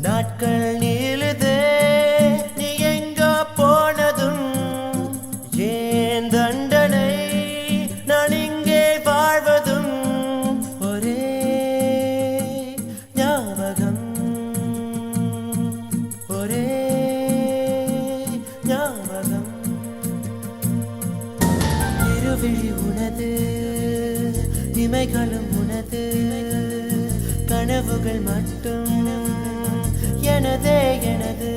நாட்கள் நீளுதே நீ எங்கோ போனதும் ஏன் தண்டனை நான் இங்கே வாழ்வதும் ஒரே ஞாபகம் ஒரே ஞாபகம் இருவிழி உனது இமைகளும் உனது கனவுகள் மட்டும் எனதே எனது